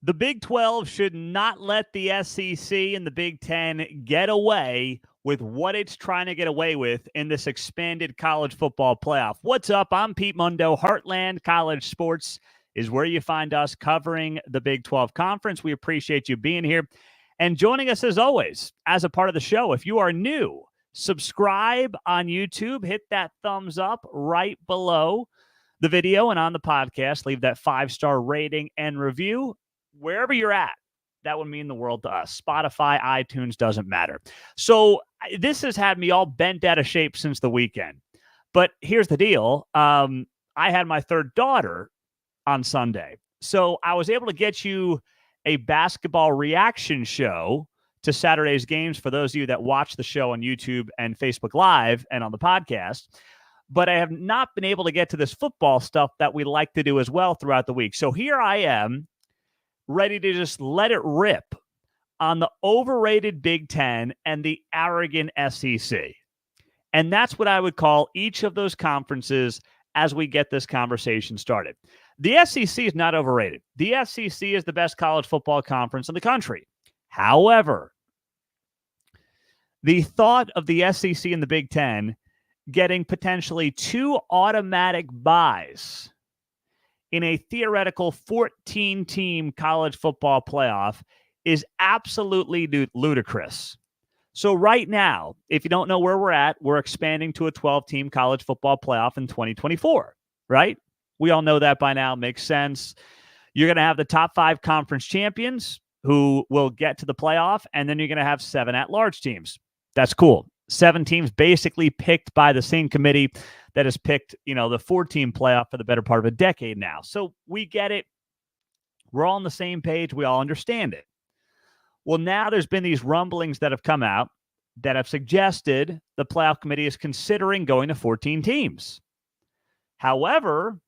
The Big 12 should not let the SEC and the Big 10 get away with what it's trying to get away with in this expanded college football playoff. What's up? I'm Pete Mundo. Heartland College Sports is where you find us covering the Big 12 Conference. We appreciate you being here and joining us as always as a part of the show. If you are new, subscribe on YouTube, hit that thumbs up right below the video and on the podcast. Leave that 5-star rating and review. Wherever you're at, that would mean the world to us. Spotify, iTunes, doesn't matter. So this has had me all bent out of shape since the weekend. But here's the deal. I had my third daughter on Sunday. So I was able to get you a basketball reaction show to Saturday's games for those of you that watch the show on YouTube and Facebook Live and on the podcast. But I have not been able to get to this football stuff that we like to do as well throughout the week. So here I am, ready to just let it rip on the overrated Big Ten and the arrogant SEC. And that's what I would call each of those conferences as we get this conversation started. The SEC is not overrated. The SEC is the best college football conference in the country. However, the thought of the SEC and the Big Ten getting potentially 2 automatic buys in a theoretical 14-team college football playoff is absolutely ludicrous. So right now, if you don't know where we're at, we're expanding to a 12-team college football playoff in 2024, right? We all know that by now. Makes sense. You're going to have the top 5 conference champions who will get to the playoff, and then you're going to have 7 at-large teams. That's cool. 7 teams basically picked by the same committee that has picked, the 4-team playoff for the better part of a decade now. So we get it. We're all on the same page. We all understand it. Well, now there's been these rumblings that have come out that have suggested the playoff committee is considering going to 14 teams. However,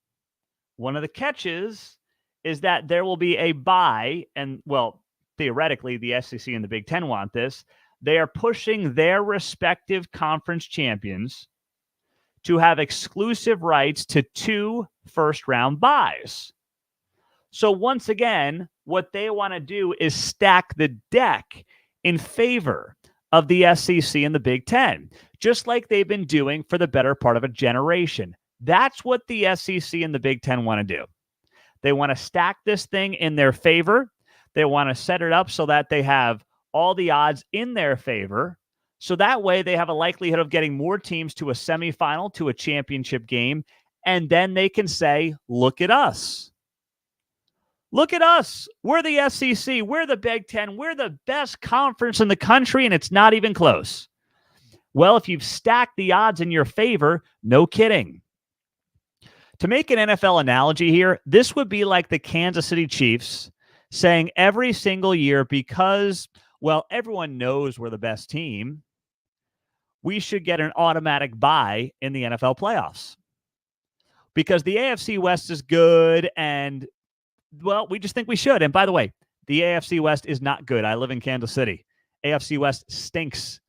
one of the catches is that there will be a bye, and, well, theoretically, the SEC and the Big Ten want this. They are pushing their respective conference champions to have exclusive rights to 2 first-round buys. So once again, what they want to do is stack the deck in favor of the SEC and the Big Ten, just like they've been doing for the better part of a generation. That's what the SEC and the Big Ten want to do. They want to stack this thing in their favor. They want to set it up so that they have all the odds in their favor. So that way they have a likelihood of getting more teams to a semifinal, to a championship game, and then they can say, look at us. Look at us. We're the SEC. We're the Big Ten. We're the best conference in the country, and it's not even close. Well, if you've stacked the odds in your favor, no kidding. To make an NFL analogy here, this would be like the Kansas City Chiefs saying every single year, because, well, everyone knows we're the best team, we should get an automatic bye in the NFL playoffs. Because the AFC West is good, and, well, we just think we should. And by the way, the AFC West is not good. I live in Kansas City. AFC West stinks.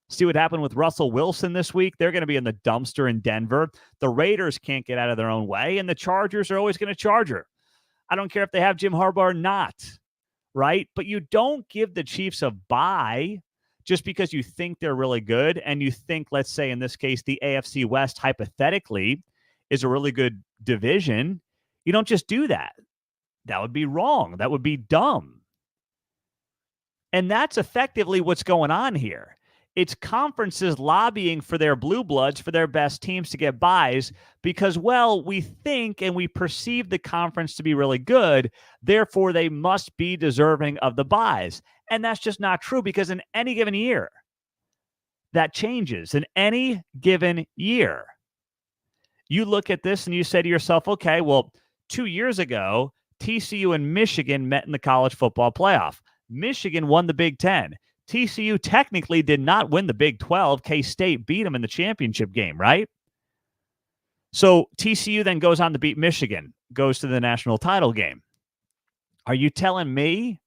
See what happened with Russell Wilson this week? They're going to be in the dumpster in Denver. The Raiders can't get out of their own way, and the Chargers are always going to charger. I don't care if they have Jim Harbaugh or not, right? But you don't give the Chiefs a bye just because you think they're really good, and you think, let's say in this case, the AFC West hypothetically is a really good division. You don't just do that. That would be wrong. That would be dumb. And that's effectively what's going on here. It's conferences lobbying for their blue bloods, for their best teams to get buys because, well, we think and we perceive the conference to be really good. Therefore, they must be deserving of the buys. And that's just not true because in any given year, that changes. In any given year, you look at this and you say to yourself, okay, well, 2 years ago, TCU and Michigan met in the college football playoff. Michigan won the Big Ten. TCU technically did not win the Big 12. K-State beat them in the championship game, right? So TCU then goes on to beat Michigan, goes to the national title game. Are you telling me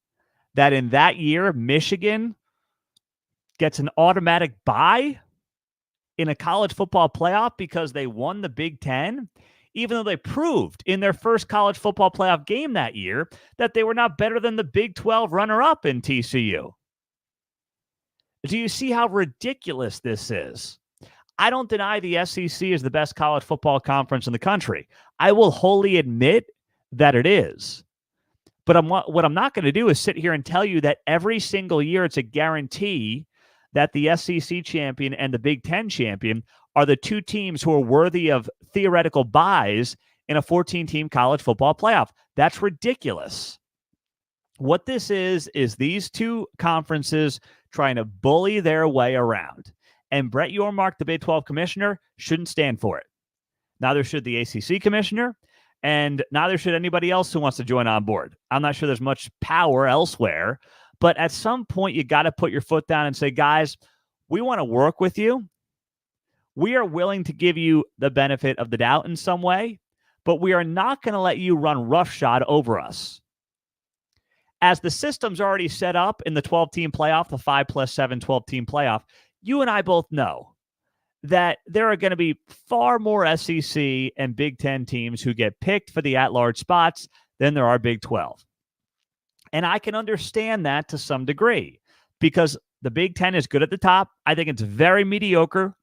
that in that year, Michigan gets an automatic bye in a college football playoff because they won the Big Ten, even though they proved in their first college football playoff game that year that they were not better than the Big 12 runner-up in TCU. Do you see how ridiculous this is? I don't deny the SEC is the best college football conference in the country. I will wholly admit that it is. But what I'm not going to do is sit here and tell you that every single year it's a guarantee that the SEC champion and the Big Ten champion are the two teams who are worthy of theoretical buys in a 14-team college football playoff. That's ridiculous. What this is these two conferences trying to bully their way around. And Brett Yormark, the Big 12 commissioner, shouldn't stand for it. Neither should the ACC commissioner, and neither should anybody else who wants to join on board. I'm not sure there's much power elsewhere, but at some point you got to put your foot down and say, guys, we want to work with you. We are willing to give you the benefit of the doubt in some way, but we are not going to let you run roughshod over us. As the system's already set up in the 12-team playoff, the 5+7 12-team playoff, you and I both know that there are going to be far more SEC and Big Ten teams who get picked for the at-large spots than there are Big 12. And I can understand that to some degree because the Big Ten is good at the top. I think it's very mediocre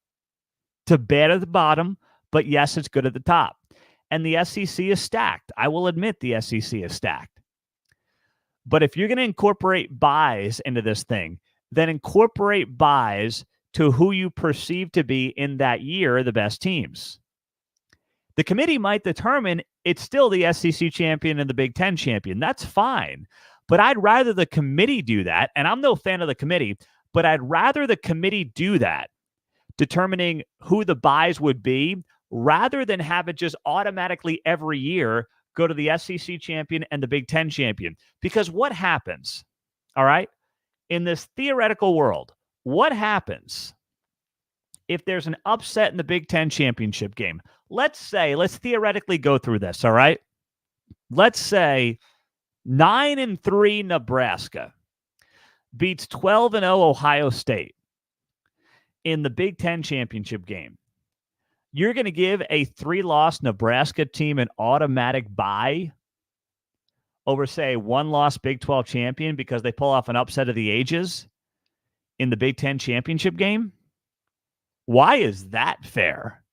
to bad at the bottom, but yes, it's good at the top. And the SEC is stacked. I will admit the SEC is stacked. But if you're going to incorporate buys into this thing, then incorporate buys to who you perceive to be in that year the best teams. The committee might determine it's still the SEC champion and the Big Ten champion. That's fine. But I'd rather the committee do that, and I'm no fan of the committee, but I'd rather the committee do that, determining who the buys would be, rather than have it just automatically every year go to the SEC champion and the Big Ten champion. Because what happens, all right, in this theoretical world, what happens if there's an upset in the Big Ten championship game? Let's theoretically go through this, all right? Let's say 9-3 Nebraska beats 12-0 Ohio State in the Big Ten championship game. You're going to give a 3-loss Nebraska team an automatic bye over, say, 1-loss Big 12 champion because they pull off an upset of the ages in the Big Ten championship game? Why is that fair?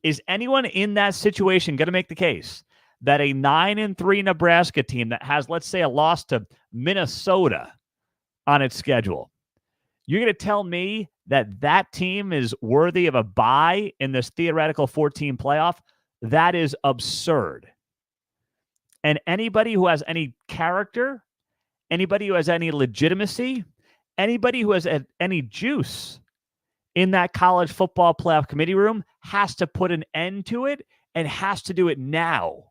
Is anyone in that situation going to make the case that a 9-3 Nebraska team that has, let's say, a loss to Minnesota on its schedule, you're going to tell me that that team is worthy of a bye in this theoretical 14 playoff? That is absurd. And anybody who has any character, anybody who has any legitimacy, anybody who has any juice in that college football playoff committee room has to put an end to it and has to do it now.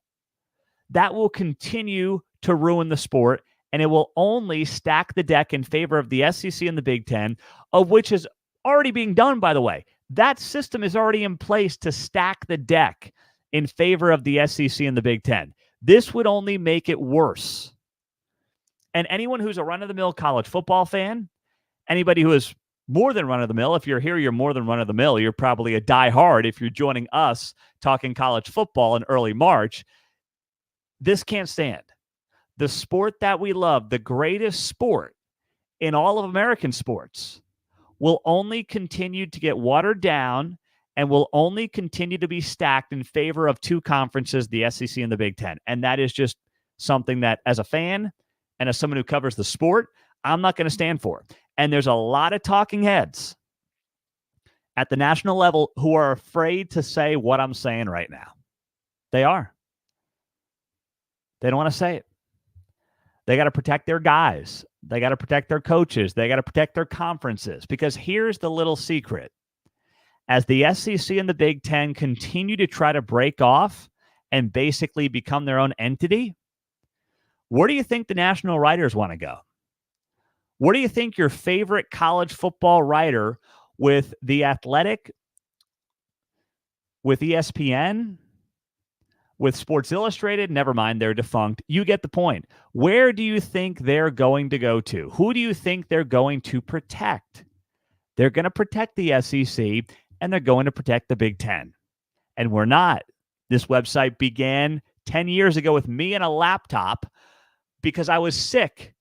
That will continue to ruin the sport, and it will only stack the deck in favor of the SEC and the Big Ten, of which is already being done, by the way. That system is already in place to stack the deck in favor of the SEC and the Big Ten. This would only make it worse. And anyone who's a run-of-the-mill college football fan, anybody who is more than run-of-the-mill, if you're here, you're more than run-of-the-mill. You're probably a diehard if you're joining us talking college football in early March. This can't stand. The sport that we love, the greatest sport in all of American sports, will only continue to get watered down and will only continue to be stacked in favor of two conferences, the SEC and the Big Ten. And that is just something that, as a fan and as someone who covers the sport, I'm not going to stand for. And there's a lot of talking heads at the national level who are afraid to say what I'm saying right now. They are. They don't want to say it. They got to protect their guys. They got to protect their coaches. They got to protect their conferences. Because here's the little secret. As the SEC and the Big Ten continue to try to break off and basically become their own entity, where do you think the national writers want to go? Where do you think your favorite college football writer with The Athletic, with ESPN, with Sports Illustrated, never mind, they're defunct. You get the point. Where do you think they're going to go to? Who do you think they're going to protect? They're going to protect the SEC, and they're going to protect the Big Ten. And we're not. This website began 10 years ago with me and a laptop because I was sick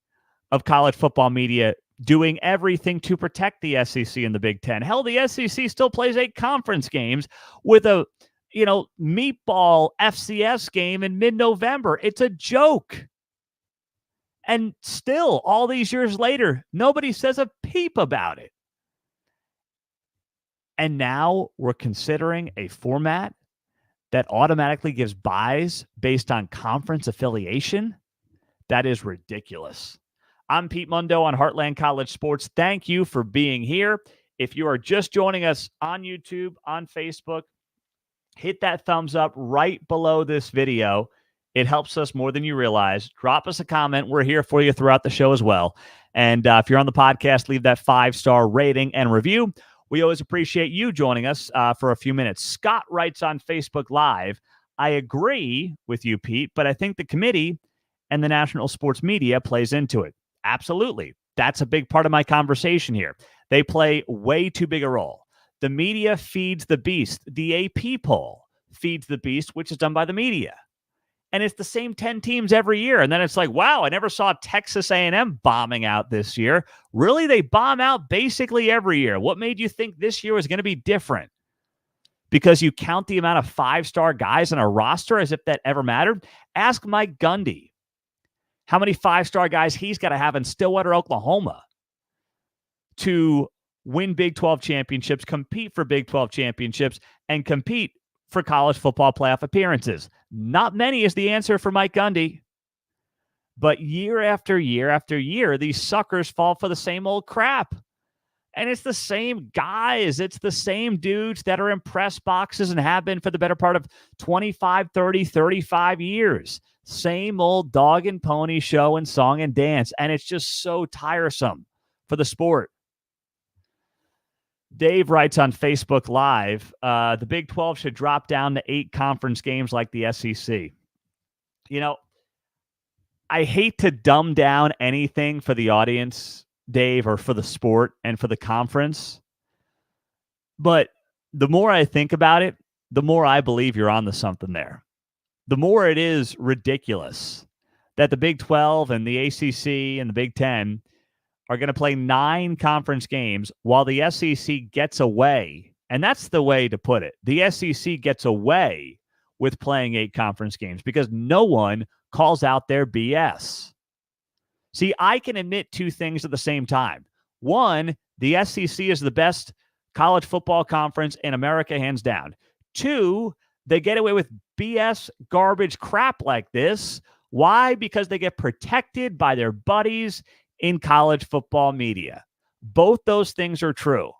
of college football media doing everything to protect the SEC and the Big Ten. Hell, the SEC still plays 8 conference games with a, meatball FCS game in mid-November. It's a joke. And still, all these years later, nobody says a peep about it. And now we're considering a format that automatically gives buys based on conference affiliation. That is ridiculous. I'm Pete Mundo on Heartland College Sports. Thank you for being here. If you are just joining us on YouTube, on Facebook, hit that thumbs up right below this video. It helps us more than you realize. Drop us a comment. We're here for you throughout the show as well. And if you're on the podcast, leave that 5-star rating and review. We always appreciate you joining us for a few minutes. Scott writes on Facebook Live, I agree with you, Pete, but I think the committee and the national sports media plays into it. Absolutely. That's a big part of my conversation here. They play way too big a role. The media feeds the beast. The AP poll feeds the beast, which is done by the media. And it's the same 10 teams every year. And then it's like, wow, I never saw Texas A&M bombing out this year. Really? They bomb out basically every year. What made you think this year was going to be different? Because you count the amount of 5-star guys on a roster as if that ever mattered? Ask Mike Gundy how many 5-star guys he's got to have in Stillwater, Oklahoma to win Big 12 championships, compete for Big 12 championships, and compete for college football playoff appearances. Not many is the answer for Mike Gundy. But year after year after year, these suckers fall for the same old crap. And it's the same guys. It's the same dudes that are in press boxes and have been for the better part of 25, 30, 35 years. Same old dog and pony show and song and dance. And it's just so tiresome for the sport. Dave writes on Facebook Live, the Big 12 should drop down to 8 conference games like the SEC. I hate to dumb down anything for the audience, Dave, or for the sport and for the conference. But the more I think about it, the more I believe you're on to something there. The more it is ridiculous that the Big 12 and the ACC and the Big 10 are going to play 9 conference games while the SEC gets away. And that's the way to put it. The SEC gets away with playing 8 conference games because no one calls out their BS. See, I can admit 2 things at the same time. One, the SEC is the best college football conference in America, hands down. 2, they get away with BS garbage crap like this. Why? Because they get protected by their buddies in college football media. Both those things are true.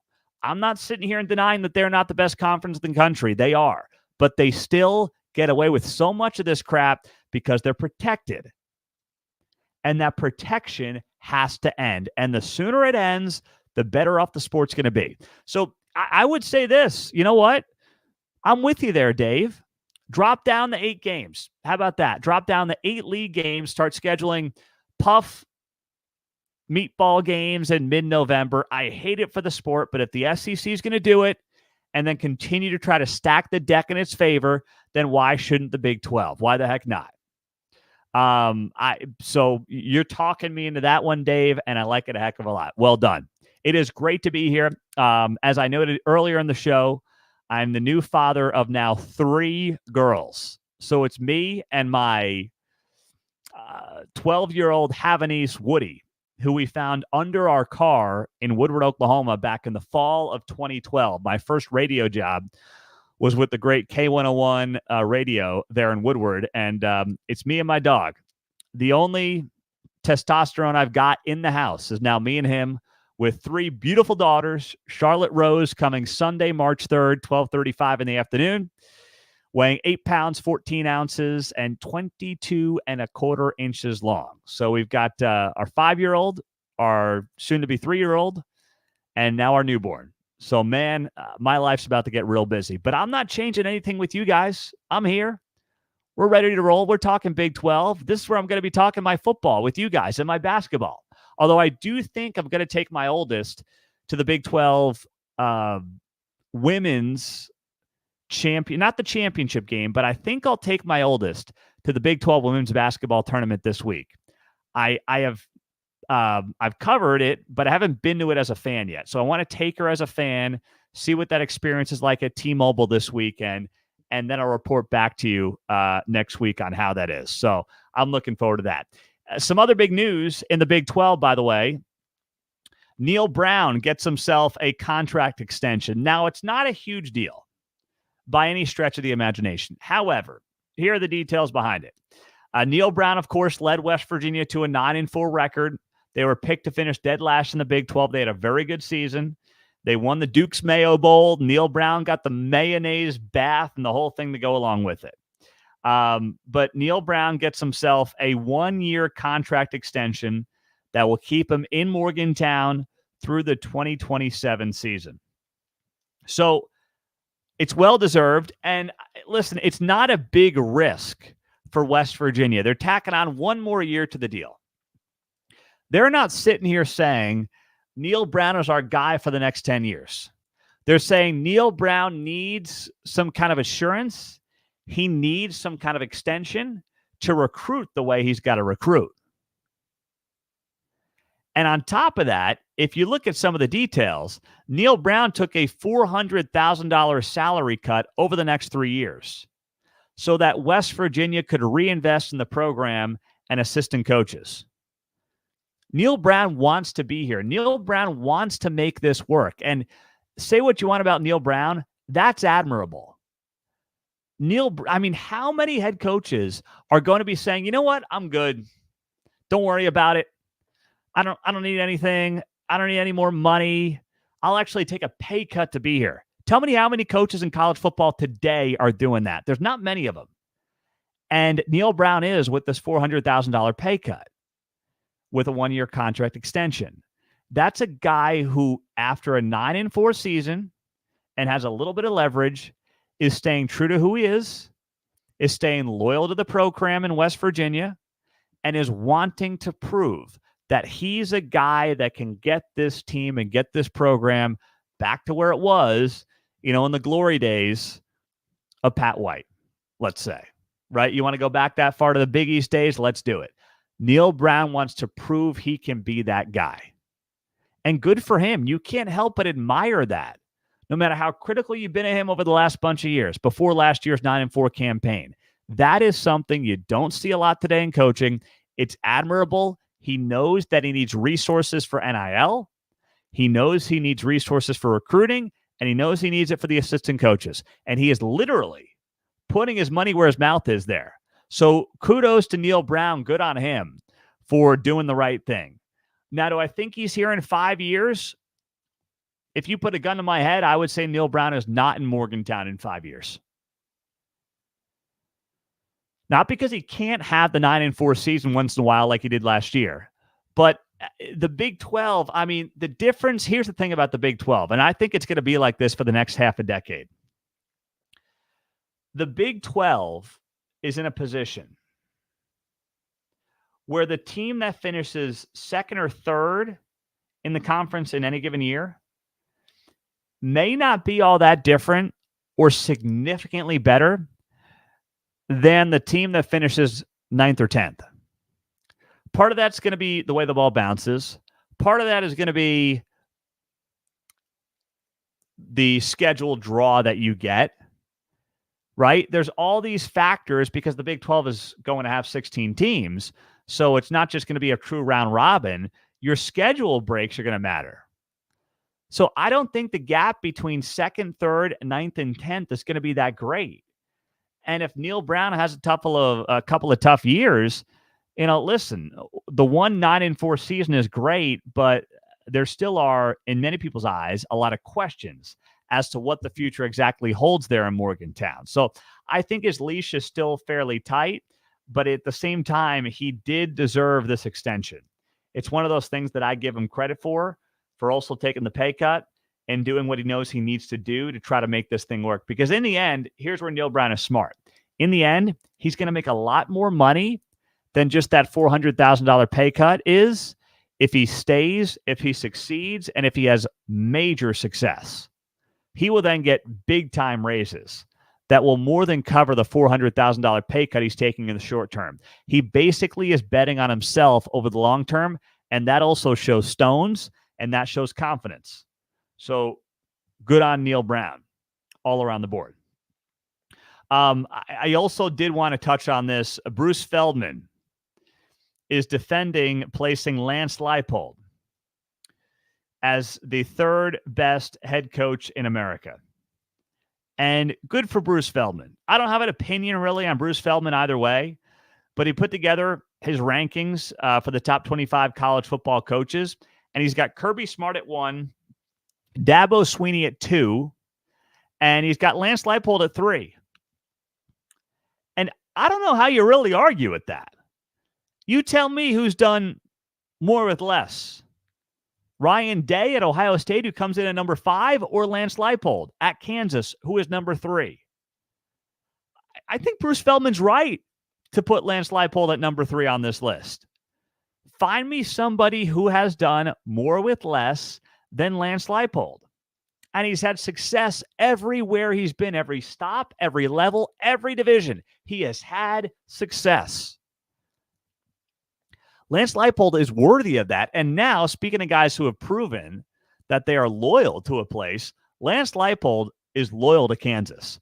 I'm not sitting here and denying that they're not the best conference in the country. They are. But they still get away with so much of this crap because they're protected. And that protection has to end. And the sooner it ends, the better off the sport's going to be. So I would say this. You know what? I'm with you there, Dave. Drop down the 8 games. How about that? Drop down the 8 league games. Start scheduling puff meatball games in mid-November. I hate it for the sport, but if the SEC is going to do it and then continue to try to stack the deck in its favor, then why shouldn't the Big 12? Why the heck not? So you're talking me into that one, Dave, and I like it a heck of a lot. Well done. It is great to be here. As I noted earlier in the show, I'm the new father of now 3 girls. So it's me and my 12-year-old Havanese Woody, who we found under our car in Woodward, Oklahoma back in the fall of 2012. My first radio job was with the great K101 radio there in Woodward, and it's me and my dog. The only testosterone I've got in the house is now me and him with 3 beautiful daughters. Charlotte Rose coming Sunday, March 3rd, 12:35 in the afternoon, weighing 8 pounds, 14 ounces, and 22¼ inches long. So we've got our 5-year-old, our soon-to-be 3-year-old, and now our newborn. So, man, my life's about to get real busy. But I'm not changing anything with you guys. I'm here. We're ready to roll. We're talking Big 12. This is where I'm going to be talking my football with you guys and my basketball. Although I do think I'm going to take my oldest to the Big 12 women's not the championship game, but I think I'll take my oldest to the Big 12 women's basketball tournament this week. I've covered it, but I haven't been to it as a fan yet. So I want to take her as a fan, see what that experience is like at T-Mobile this weekend, and then I'll report back to you next week on how that is. So I'm looking forward to that. Some other big news in the Big 12, by the way. Neil Brown gets himself a contract extension. Now, it's not a huge deal by any stretch of the imagination. However, here are the details behind it. Neil Brown, of course, led West Virginia to a 9-4 record. They were picked to finish dead last in the Big 12. They had a very good season. They won the Duke's Mayo Bowl. Neil Brown got the mayonnaise bath and the whole thing to go along with it. But Neil Brown gets himself a 1-year contract extension that will keep him in Morgantown through the 2027 season. So it's well-deserved. And listen, it's not a big risk for West Virginia. They're tacking on 1 more year to the deal. They're not sitting here saying, Neil Brown is our guy for the next 10 years. They're saying Neil Brown needs some kind of assurance. He needs some kind of extension to recruit the way he's got to recruit. And on top of that, if you look at some of the details, Neil Brown took a $400,000 salary cut over the next 3 years so that West Virginia could reinvest in the program and assistant coaches. Neil Brown wants to be here. Neil Brown wants to make this work. And say what you want about Neil Brown, that's admirable. How many head coaches are going to be saying, you know what, I'm good. Don't worry about it. I don't need anything. I don't need any more money. I'll actually take a pay cut to be here. Tell me how many coaches in college football today are doing that. There's not many of them. And Neil Brown is with this $400,000 pay cut with a 1-year contract extension. That's a guy who, after a 9-4 season and has a little bit of leverage, is staying true to who he is staying loyal to the program in West Virginia, and is wanting to prove that he's a guy that can get this team and get this program back to where it was, in the glory days of Pat White, let's say, right? You want to go back that far to the Big East days? Let's do it. Neil Brown wants to prove he can be that guy. And good for him. You can't help but admire that, no matter how critical you've been of him over the last bunch of years, before last year's 9-4 campaign. That is something you don't see a lot today in coaching. It's admirable. He knows that he needs resources for NIL. He knows he needs resources for recruiting, and he knows he needs it for the assistant coaches. And he is literally putting his money where his mouth is there. So kudos to Neil Brown. Good on him for doing the right thing. Now, do I think he's here in 5 years? If you put a gun to my head, I would say Neil Brown is not in Morgantown in 5 years. Not because he can't have the 9-4 season once in a while like he did last year, but the Big 12, the difference, here's the thing about the Big 12, and I think it's going to be like this for the next half a decade. The Big 12 is in a position where the team that finishes second or third in the conference in any given year may not be all that different or significantly better than the team that finishes 9th or 10th. Part of that's going to be the way the ball bounces. Part of that is going to be the scheduled draw that you get, right? There's all these factors because the Big 12 is going to have 16 teams. So it's not just going to be a true round robin. Your schedule breaks are going to matter. So I don't think the gap between 2nd, 3rd, 9th, and 10th is going to be that great. And if Neil Brown has a couple of tough years, listen, the 9-4 season is great, but there still are, in many people's eyes, a lot of questions as to what the future exactly holds there in Morgantown. So I think his leash is still fairly tight, but at the same time, he did deserve this extension. It's one of those things that I give him credit for also taking the pay cut and doing what he knows he needs to do to try to make this thing work. Because in the end, here's where Neil Brown is smart. In the end, he's going to make a lot more money than just that $400,000 pay cut is if he stays, if he succeeds, and if he has major success. He will then get big-time raises. that will more than cover the $400,000 pay cut he's taking in the short term. He basically is betting on himself over the long term, and that also shows stones, and that shows confidence. So good on Neil Brown all around the board. I also did want to touch on this. Bruce Feldman is defending placing Lance Leipold as the third best head coach in America. And good for Bruce Feldman. I don't have an opinion really on Bruce Feldman either way, but he put together his rankings for the top 25 college football coaches, and he's got Kirby Smart at 1, Dabo Swinney at 2, and he's got Lance Leipold at 3. And I don't know how you really argue with that. You tell me who's done more with less. Ryan Day at Ohio State, who comes in at number 5, or Lance Leipold at Kansas, who is number 3. I think Bruce Feldman's right to put Lance Leipold at number 3 on this list. Find me somebody who has done more with less than Lance Leipold. And he's had success everywhere he's been, every stop, every level, every division. He has had success. Lance Leipold is worthy of that. And now, speaking of guys who have proven that they are loyal to a place, Lance Leipold is loyal to Kansas.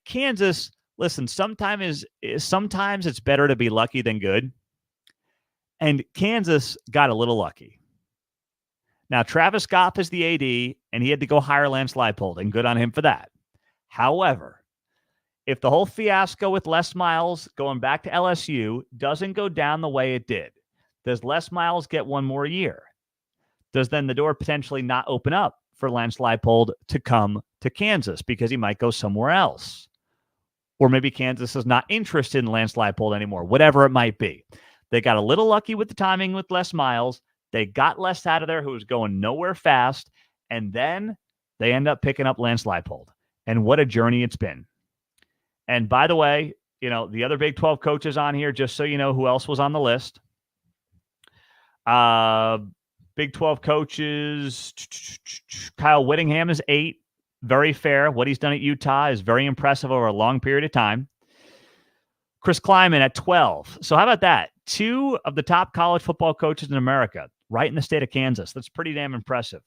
Kansas, listen, sometimes it's better to be lucky than good. And Kansas got a little lucky. Now, Travis Goff is the AD, and he had to go hire Lance Leipold, and good on him for that. However, if the whole fiasco with Les Miles going back to LSU doesn't go down the way it did, does Les Miles get one more year? Does then the door potentially not open up for Lance Leipold to come to Kansas because he might go somewhere else? Or maybe Kansas is not interested in Lance Leipold anymore, whatever it might be. They got a little lucky with the timing with Les Miles. They got Les out of there, who was going nowhere fast, and then they end up picking up Lance Leipold. And what a journey it's been. And by the way, the other Big 12 coaches on here, just so you know who else was on the list. Big 12 coaches, Kyle Whittingham is 8. Very fair. What he's done at Utah is very impressive over a long period of time. Chris Kleiman at 12. So how about that? 2 of the top college football coaches in America, right in the state of Kansas. That's pretty damn impressive.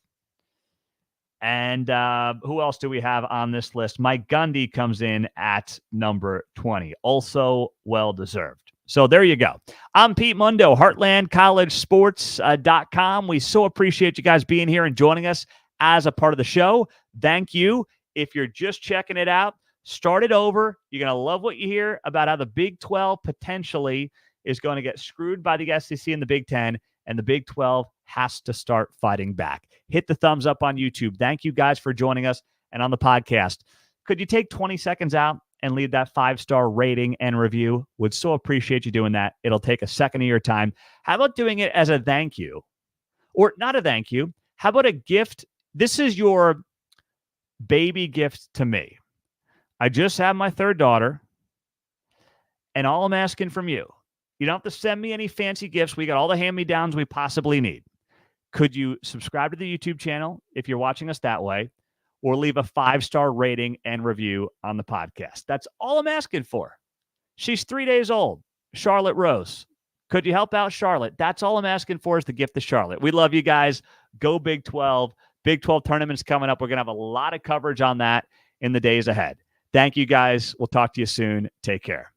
And who else do we have on this list? Mike Gundy comes in at number 20. Also well-deserved. So there you go. I'm Pete Mundo, HeartlandCollegeSports.com. We so appreciate you guys being here and joining us as a part of the show. Thank you. If you're just checking it out, start it over. You're going to love what you hear about how the Big 12 potentially is going to get screwed by the SEC and the Big 10, and the Big 12 has to start fighting back. Hit the thumbs up on YouTube. Thank you guys for joining us. And on the podcast, could you take 20 seconds out and leave that 5-star rating and review? Would so appreciate you doing that. It'll take a second of your time. How about doing it as a thank you? Or not a thank you. How about a gift? This is your baby gift to me. I just had my 3rd daughter, and all I'm asking from you, you don't have to send me any fancy gifts. We got all the hand-me-downs we possibly need. Could you subscribe to the YouTube channel if you're watching us that way, or leave a 5-star rating and review on the podcast? That's all I'm asking for. She's 3 days old, Charlotte Rose. Could you help out Charlotte? That's all I'm asking for, is the gift to Charlotte. We love you guys. Go Big 12. Big 12 tournament's coming up. We're going to have a lot of coverage on that in the days ahead. Thank you, guys. We'll talk to you soon. Take care.